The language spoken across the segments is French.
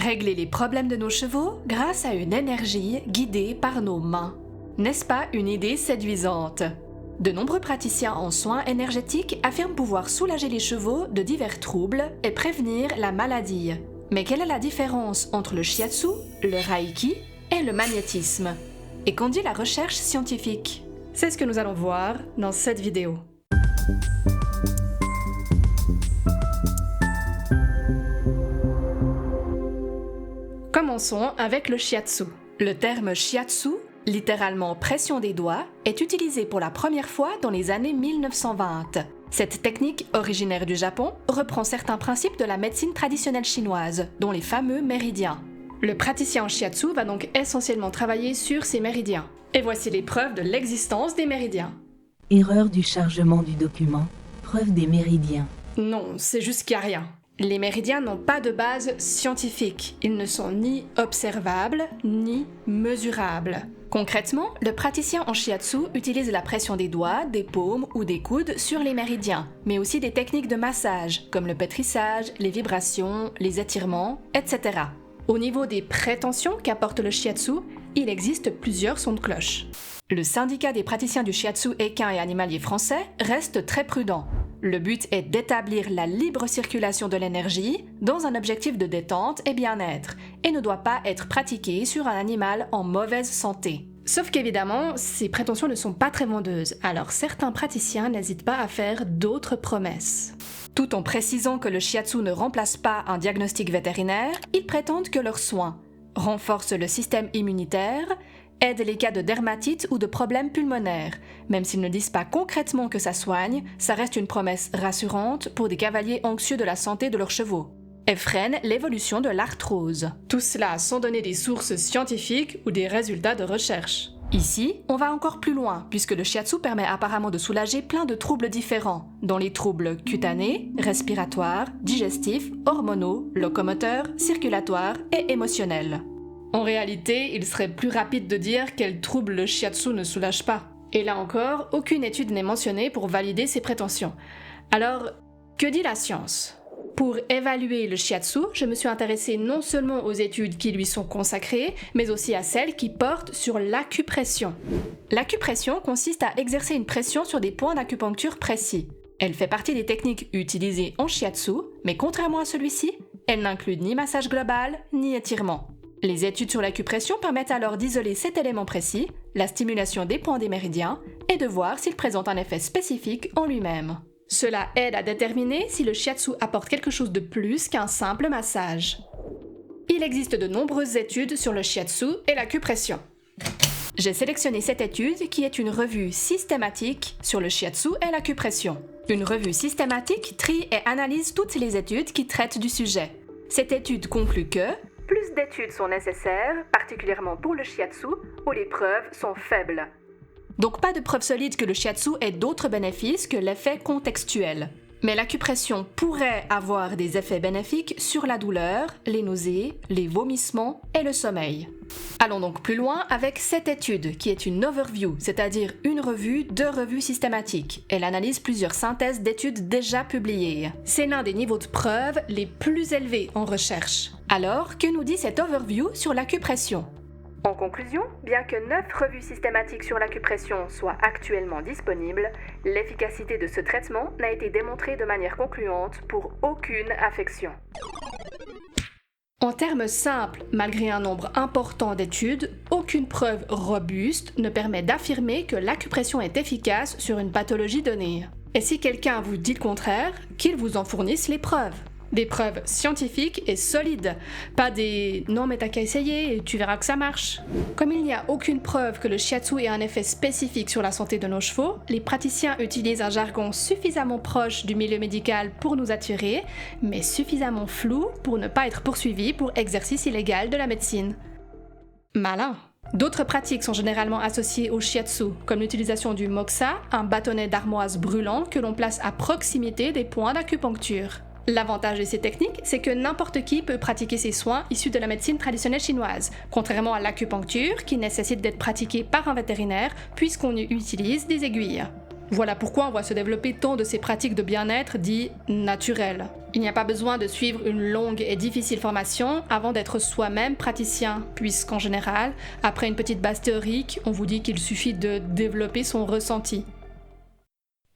Régler les problèmes de nos chevaux grâce à une énergie guidée par nos mains. N'est-ce pas une idée séduisante? De nombreux praticiens en soins énergétiques affirment pouvoir soulager les chevaux de divers troubles et prévenir la maladie. Mais quelle est la différence entre le shiatsu, le reiki et le magnétisme? Et qu'en dit la recherche scientifique? C'est ce que nous allons voir dans cette vidéo. Commençons avec le shiatsu. Le terme shiatsu, littéralement pression des doigts, est utilisé pour la première fois dans les années 1920. Cette technique, originaire du Japon, reprend certains principes de la médecine traditionnelle chinoise, dont les fameux méridiens. Le praticien en shiatsu va donc essentiellement travailler sur ces méridiens. Et voici les preuves de l'existence des méridiens. Erreur du chargement du document. Preuve des méridiens. Non, c'est juste qu'il n'y a rien. Les méridiens n'ont pas de base scientifique. Ils ne sont ni observables, ni mesurables. Concrètement, le praticien en shiatsu utilise la pression des doigts, des paumes ou des coudes sur les méridiens, mais aussi des techniques de massage, comme le pétrissage, les vibrations, les étirements, etc. Au niveau des prétentions qu'apporte le shiatsu, il existe plusieurs sons de cloche. Le syndicat des praticiens du shiatsu équin et animalier français reste très prudent. Le but est d'établir la libre circulation de l'énergie dans un objectif de détente et bien-être, et ne doit pas être pratiqué sur un animal en mauvaise santé. Sauf qu'évidemment, ces prétentions ne sont pas très vendeuses, alors certains praticiens n'hésitent pas à faire d'autres promesses. Tout en précisant que le shiatsu ne remplace pas un diagnostic vétérinaire, ils prétendent que leurs soins renforcent le système immunitaire, aident les cas de dermatite ou de problèmes pulmonaires. Même s'ils ne disent pas concrètement que ça soigne, ça reste une promesse rassurante pour des cavaliers anxieux de la santé de leurs chevaux. Et freine l'évolution de l'arthrose. Tout cela sans donner des sources scientifiques ou des résultats de recherche. Ici, on va encore plus loin, puisque le shiatsu permet apparemment de soulager plein de troubles différents, dont les troubles cutanés, respiratoires, digestifs, hormonaux, locomoteurs, circulatoires et émotionnels. En réalité, il serait plus rapide de dire quel trouble le shiatsu ne soulage pas. Et là encore, aucune étude n'est mentionnée pour valider ces prétentions. Alors, que dit la science? Pour évaluer le shiatsu, je me suis intéressée non seulement aux études qui lui sont consacrées, mais aussi à celles qui portent sur l'acupression. L'acupression consiste à exercer une pression sur des points d'acupuncture précis. Elle fait partie des techniques utilisées en shiatsu, mais contrairement à celui-ci, elle n'inclut ni massage global, ni étirement. Les études sur l'acupression permettent alors d'isoler cet élément précis, la stimulation des points des méridiens, et de voir s'il présente un effet spécifique en lui-même. Cela aide à déterminer si le shiatsu apporte quelque chose de plus qu'un simple massage. Il existe de nombreuses études sur le shiatsu et l'acupression. J'ai sélectionné cette étude qui est une revue systématique sur le shiatsu et l'acupression. Une revue systématique trie et analyse toutes les études qui traitent du sujet. Cette étude conclut que plus d'études sont nécessaires, particulièrement pour le shiatsu, où les preuves sont faibles. Donc pas de preuves solides que le shiatsu ait d'autres bénéfices que l'effet contextuel. Mais l'acupression pourrait avoir des effets bénéfiques sur la douleur, les nausées, les vomissements et le sommeil. Allons donc plus loin avec cette étude, qui est une overview, c'est-à-dire une revue de revues systématiques. Elle analyse plusieurs synthèses d'études déjà publiées. C'est l'un des niveaux de preuve les plus élevés en recherche. Alors, que nous dit cette overview sur l'acupression? En conclusion, bien que 9 revues systématiques sur l'acupression soient actuellement disponibles, l'efficacité de ce traitement n'a été démontrée de manière concluante pour aucune affection. En termes simples, malgré un nombre important d'études, aucune preuve robuste ne permet d'affirmer que l'acupression est efficace sur une pathologie donnée. Et si quelqu'un vous dit le contraire, qu'il vous en fournisse les preuves. Des preuves scientifiques et solides, pas des « non mais t'as qu'à essayer et tu verras que ça marche ». Comme il n'y a aucune preuve que le shiatsu ait un effet spécifique sur la santé de nos chevaux, les praticiens utilisent un jargon suffisamment proche du milieu médical pour nous attirer, mais suffisamment flou pour ne pas être poursuivis pour exercice illégal de la médecine. Malin. D'autres pratiques sont généralement associées au shiatsu, comme l'utilisation du moxa, un bâtonnet d'armoise brûlant que l'on place à proximité des points d'acupuncture. L'avantage de ces techniques, c'est que n'importe qui peut pratiquer ces soins issus de la médecine traditionnelle chinoise, contrairement à l'acupuncture qui nécessite d'être pratiquée par un vétérinaire puisqu'on y utilise des aiguilles. Voilà pourquoi on voit se développer tant de ces pratiques de bien-être dites naturelles. Il n'y a pas besoin de suivre une longue et difficile formation avant d'être soi-même praticien, puisqu'en général, après une petite base théorique, on vous dit qu'il suffit de développer son ressenti.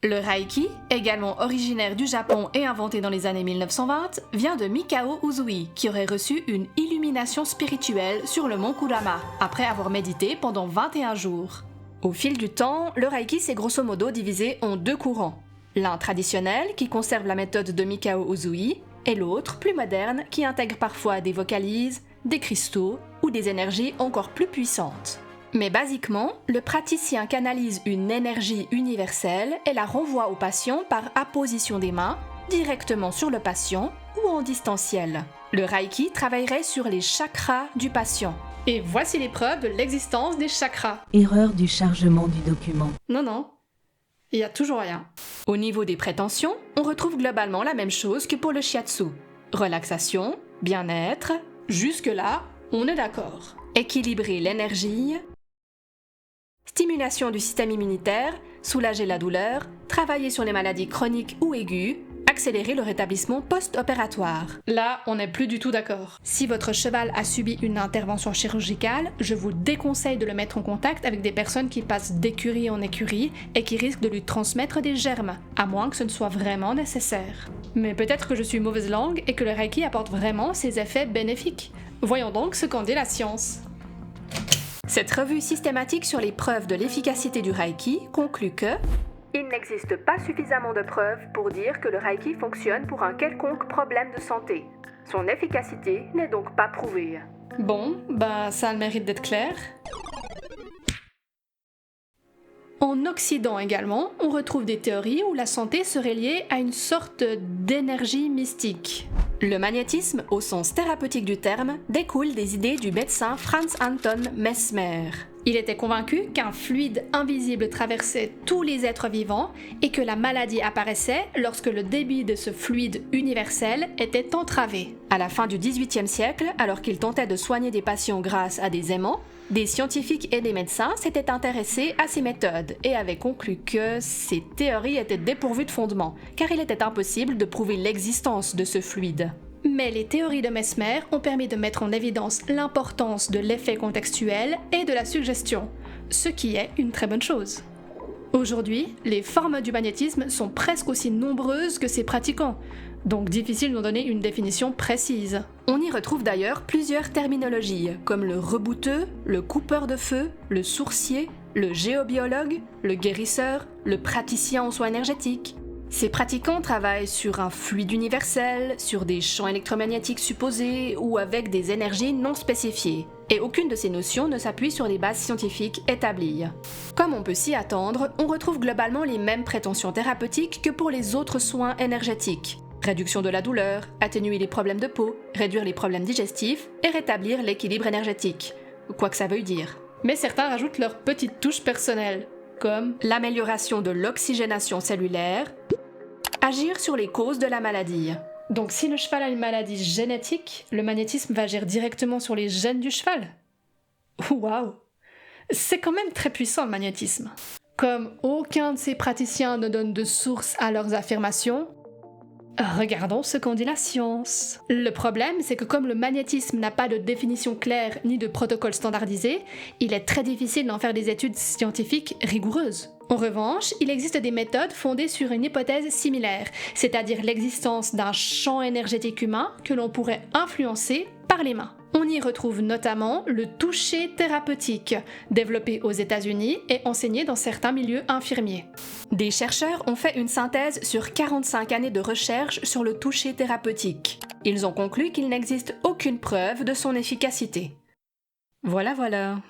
Le Reiki, également originaire du Japon et inventé dans les années 1920, vient de Mikao Usui, qui aurait reçu une illumination spirituelle sur le mont Kurama, après avoir médité pendant 21 jours. Au fil du temps, le Reiki s'est grosso modo divisé en 2 courants. L'un traditionnel, qui conserve la méthode de Mikao Usui, et l'autre, plus moderne, qui intègre parfois des vocalises, des cristaux ou des énergies encore plus puissantes. Mais basiquement, le praticien canalise une énergie universelle et la renvoie au patient par apposition des mains, directement sur le patient ou en distanciel. Le Reiki travaillerait sur les chakras du patient. Et voici les preuves de l'existence des chakras. Erreur du chargement du document. Non, il y a toujours rien. Au niveau des prétentions, on retrouve globalement la même chose que pour le shiatsu. Relaxation, bien-être, jusque-là, on est d'accord. Équilibrer l'énergie, stimulation du système immunitaire, soulager la douleur, travailler sur les maladies chroniques ou aiguës, accélérer le rétablissement post-opératoire. Là, on n'est plus du tout d'accord. Si votre cheval a subi une intervention chirurgicale, je vous déconseille de le mettre en contact avec des personnes qui passent d'écurie en écurie et qui risquent de lui transmettre des germes, à moins que ce ne soit vraiment nécessaire. Mais peut-être que je suis mauvaise langue et que le Reiki apporte vraiment ses effets bénéfiques. Voyons donc ce qu'en dit la science. Cette revue systématique sur les preuves de l'efficacité du Reiki conclut que il n'existe pas suffisamment de preuves pour dire que le Reiki fonctionne pour un quelconque problème de santé. Son efficacité n'est donc pas prouvée. Bon, ça a le mérite d'être clair. En Occident également, on retrouve des théories où la santé serait liée à une sorte d'énergie mystique. Le magnétisme, au sens thérapeutique du terme, découle des idées du médecin Franz Anton Mesmer. Il était convaincu qu'un fluide invisible traversait tous les êtres vivants et que la maladie apparaissait lorsque le débit de ce fluide universel était entravé. À la fin du XVIIIe siècle, alors qu'il tentait de soigner des patients grâce à des aimants, des scientifiques et des médecins s'étaient intéressés à ces méthodes et avaient conclu que ces théories étaient dépourvues de fondement, car il était impossible de prouver l'existence de ce fluide. Mais les théories de Mesmer ont permis de mettre en évidence l'importance de l'effet contextuel et de la suggestion, ce qui est une très bonne chose. Aujourd'hui, les formes du magnétisme sont presque aussi nombreuses que ses pratiquants, donc difficile d'en donner une définition précise. On y retrouve d'ailleurs plusieurs terminologies, comme le rebouteux, le coupeur de feu, le sourcier, le géobiologue, le guérisseur, le praticien en soins énergétiques. Ces pratiquants travaillent sur un fluide universel, sur des champs électromagnétiques supposés ou avec des énergies non spécifiées. Et aucune de ces notions ne s'appuie sur des bases scientifiques établies. Comme on peut s'y attendre, on retrouve globalement les mêmes prétentions thérapeutiques que pour les autres soins énergétiques. Réduction de la douleur, atténuer les problèmes de peau, réduire les problèmes digestifs et rétablir l'équilibre énergétique. Quoi que ça veuille dire. Mais certains rajoutent leur petite touche personnelle, comme l'amélioration de l'oxygénation cellulaire, agir sur les causes de la maladie. Donc si le cheval a une maladie génétique, le magnétisme va agir directement sur les gènes du cheval. Waouh! C'est quand même très puissant le magnétisme. Comme aucun de ces praticiens ne donne de source à leurs affirmations, regardons ce qu'en dit la science. Le problème, c'est que comme le magnétisme n'a pas de définition claire ni de protocole standardisé, il est très difficile d'en faire des études scientifiques rigoureuses. En revanche, il existe des méthodes fondées sur une hypothèse similaire, c'est-à-dire l'existence d'un champ énergétique humain que l'on pourrait influencer par les mains. On y retrouve notamment le toucher thérapeutique, développé aux États-Unis et enseigné dans certains milieux infirmiers. Des chercheurs ont fait une synthèse sur 45 années de recherche sur le toucher thérapeutique. Ils ont conclu qu'il n'existe aucune preuve de son efficacité. Voilà.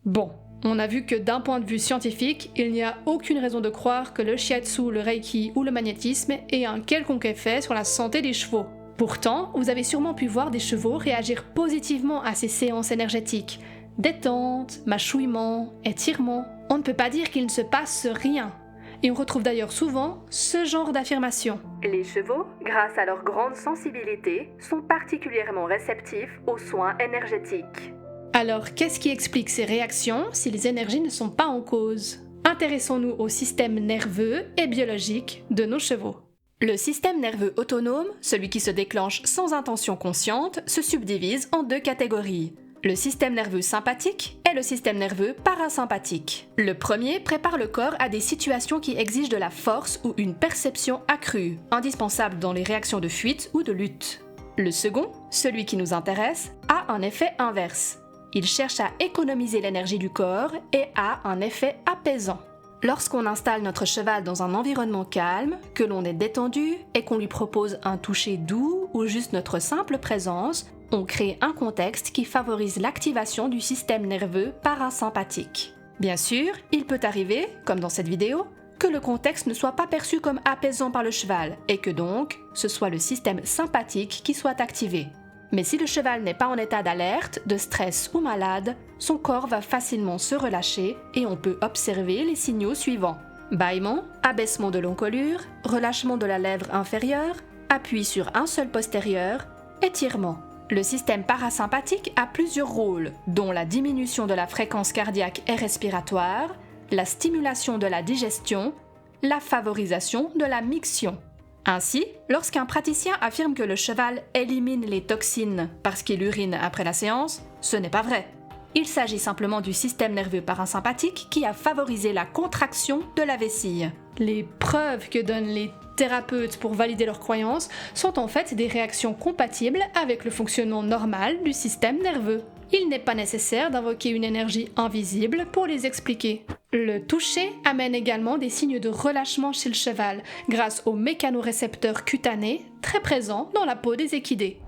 Bon, on a vu que d'un point de vue scientifique, il n'y a aucune raison de croire que le shiatsu, le reiki ou le magnétisme aient un quelconque effet sur la santé des chevaux. Pourtant, vous avez sûrement pu voir des chevaux réagir positivement à ces séances énergétiques. Détente, mâchouillement, étirement. On ne peut pas dire qu'il ne se passe rien. Et on retrouve d'ailleurs souvent ce genre d'affirmation. Les chevaux, grâce à leur grande sensibilité, sont particulièrement réceptifs aux soins énergétiques. Alors, qu'est-ce qui explique ces réactions si les énergies ne sont pas en cause? Intéressons-nous au système nerveux et biologique de nos chevaux. Le système nerveux autonome, celui qui se déclenche sans intention consciente, se subdivise en 2 catégories. Le système nerveux sympathique et le système nerveux parasympathique. Le premier prépare le corps à des situations qui exigent de la force ou une perception accrue, indispensable dans les réactions de fuite ou de lutte. Le second, celui qui nous intéresse, a un effet inverse. Il cherche à économiser l'énergie du corps et a un effet apaisant. Lorsqu'on installe notre cheval dans un environnement calme, que l'on est détendu et qu'on lui propose un toucher doux ou juste notre simple présence, on crée un contexte qui favorise l'activation du système nerveux parasympathique. Bien sûr, il peut arriver, comme dans cette vidéo, que le contexte ne soit pas perçu comme apaisant par le cheval et que donc, ce soit le système sympathique qui soit activé. Mais si le cheval n'est pas en état d'alerte, de stress ou malade, son corps va facilement se relâcher et on peut observer les signaux suivants. Bâillement, abaissement de l'encolure, relâchement de la lèvre inférieure, appui sur un seul postérieur, étirement. Le système parasympathique a plusieurs rôles, dont la diminution de la fréquence cardiaque et respiratoire, la stimulation de la digestion, la favorisation de la miction. Ainsi, lorsqu'un praticien affirme que le cheval élimine les toxines parce qu'il urine après la séance, ce n'est pas vrai. Il s'agit simplement du système nerveux parasympathique qui a favorisé la contraction de la vessie. Les preuves que donnent les thérapeutes pour valider leurs croyances sont en fait des réactions compatibles avec le fonctionnement normal du système nerveux. Il n'est pas nécessaire d'invoquer une énergie invisible pour les expliquer. Le toucher amène également des signes de relâchement chez le cheval grâce aux mécanorécepteurs cutanés très présents dans la peau des équidés.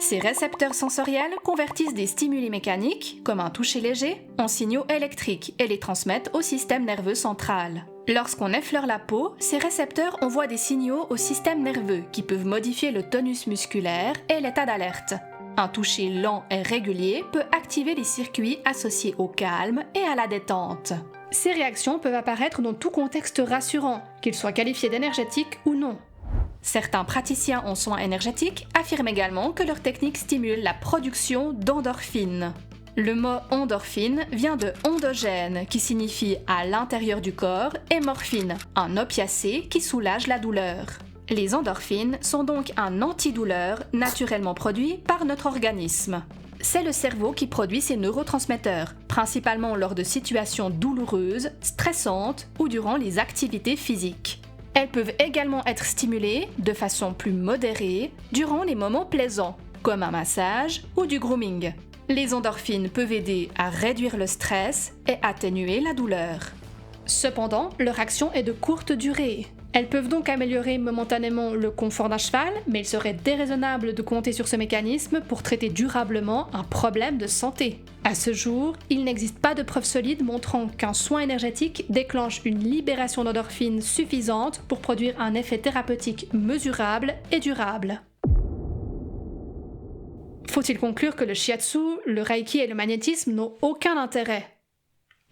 Ces récepteurs sensoriels convertissent des stimuli mécaniques, comme un toucher léger, en signaux électriques et les transmettent au système nerveux central. Lorsqu'on effleure la peau, ces récepteurs envoient des signaux au système nerveux qui peuvent modifier le tonus musculaire et l'état d'alerte. Un toucher lent et régulier peut activer les circuits associés au calme et à la détente. Ces réactions peuvent apparaître dans tout contexte rassurant, qu'il soit qualifié d'énergétique ou non. Certains praticiens en soins énergétiques affirment également que leur technique stimule la production d'endorphines. Le mot endorphine vient de endogène, qui signifie à l'intérieur du corps, et morphine, un opiacé qui soulage la douleur. Les endorphines sont donc un antidouleur naturellement produit par notre organisme. C'est le cerveau qui produit ces neurotransmetteurs, principalement lors de situations douloureuses, stressantes ou durant les activités physiques. Elles peuvent également être stimulées, de façon plus modérée, durant les moments plaisants, comme un massage ou du grooming. Les endorphines peuvent aider à réduire le stress et atténuer la douleur. Cependant, leur action est de courte durée. Elles peuvent donc améliorer momentanément le confort d'un cheval, mais il serait déraisonnable de compter sur ce mécanisme pour traiter durablement un problème de santé. À ce jour, il n'existe pas de preuves solides montrant qu'un soin énergétique déclenche une libération d'endorphines suffisante pour produire un effet thérapeutique mesurable et durable. Faut-il conclure que le shiatsu, le reiki et le magnétisme n'ont aucun intérêt?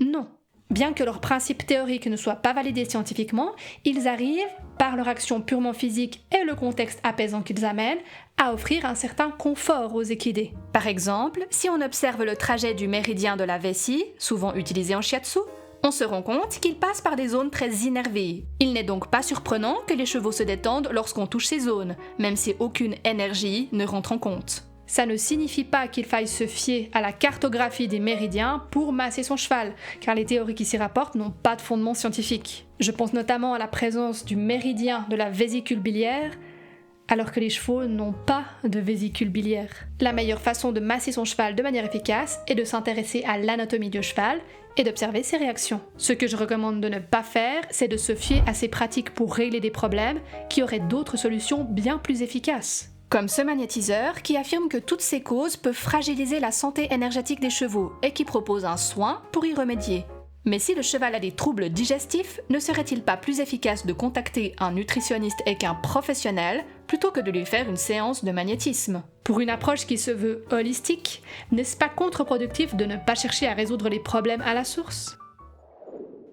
Non. Bien que leurs principes théoriques ne soient pas validés scientifiquement, ils arrivent, par leur action purement physique et le contexte apaisant qu'ils amènent, à offrir un certain confort aux équidés. Par exemple, si on observe le trajet du méridien de la vessie, souvent utilisé en shiatsu, on se rend compte qu'il passe par des zones très innervées. Il n'est donc pas surprenant que les chevaux se détendent lorsqu'on touche ces zones, même si aucune énergie ne rentre en compte. Ça ne signifie pas qu'il faille se fier à la cartographie des méridiens pour masser son cheval, car les théories qui s'y rapportent n'ont pas de fondement scientifique. Je pense notamment à la présence du méridien de la vésicule biliaire, alors que les chevaux n'ont pas de vésicule biliaire. La meilleure façon de masser son cheval de manière efficace est de s'intéresser à l'anatomie du cheval et d'observer ses réactions. Ce que je recommande de ne pas faire, c'est de se fier à ces pratiques pour régler des problèmes qui auraient d'autres solutions bien plus efficaces. Comme ce magnétiseur qui affirme que toutes ces causes peuvent fragiliser la santé énergétique des chevaux et qui propose un soin pour y remédier. Mais si le cheval a des troubles digestifs, ne serait-il pas plus efficace de contacter un nutritionniste et qu'un professionnel plutôt que de lui faire une séance de magnétisme? Pour une approche qui se veut holistique, n'est-ce pas contre-productif de ne pas chercher à résoudre les problèmes à la source?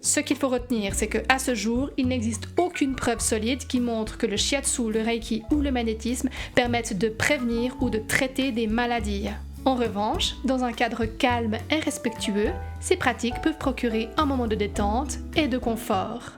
Ce qu'il faut retenir, c'est qu'à ce jour, il n'existe aucune preuve solide qui montre que le shiatsu, le reiki ou le magnétisme permettent de prévenir ou de traiter des maladies. En revanche, dans un cadre calme et respectueux, ces pratiques peuvent procurer un moment de détente et de confort.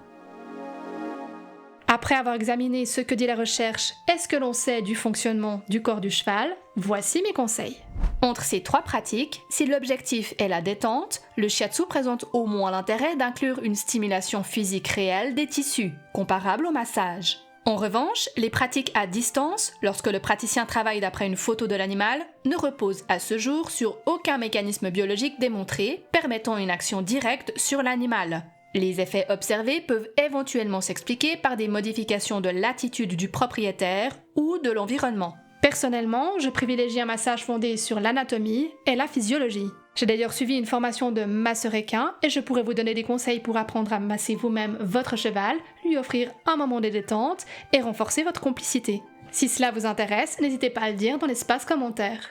Après avoir examiné ce que dit la recherche et ce que l'on sait du fonctionnement du corps du cheval, voici mes conseils. Entre ces 3 pratiques, si l'objectif est la détente, le shiatsu présente au moins l'intérêt d'inclure une stimulation physique réelle des tissus, comparable au massage. En revanche, les pratiques à distance, lorsque le praticien travaille d'après une photo de l'animal, ne reposent à ce jour sur aucun mécanisme biologique démontré permettant une action directe sur l'animal. Les effets observés peuvent éventuellement s'expliquer par des modifications de l'attitude du propriétaire ou de l'environnement. Personnellement, je privilégie un massage fondé sur l'anatomie et la physiologie. J'ai d'ailleurs suivi une formation de masseur équin et je pourrais vous donner des conseils pour apprendre à masser vous-même votre cheval, lui offrir un moment de détente et renforcer votre complicité. Si cela vous intéresse, n'hésitez pas à le dire dans l'espace commentaire.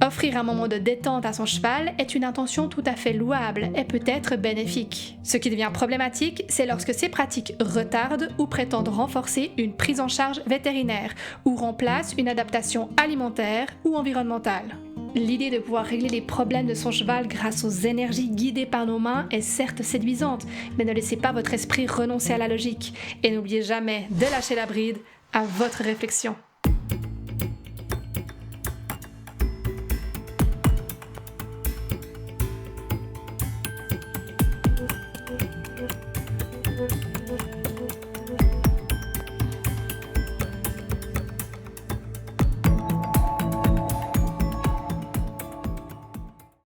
Offrir un moment de détente à son cheval est une intention tout à fait louable et peut être bénéfique. Ce qui devient problématique, c'est lorsque ces pratiques retardent ou prétendent renforcer une prise en charge vétérinaire ou remplacent une adaptation alimentaire ou environnementale. L'idée de pouvoir régler les problèmes de son cheval grâce aux énergies guidées par nos mains est certes séduisante, mais ne laissez pas votre esprit renoncer à la logique et n'oubliez jamais de lâcher la bride à votre réflexion.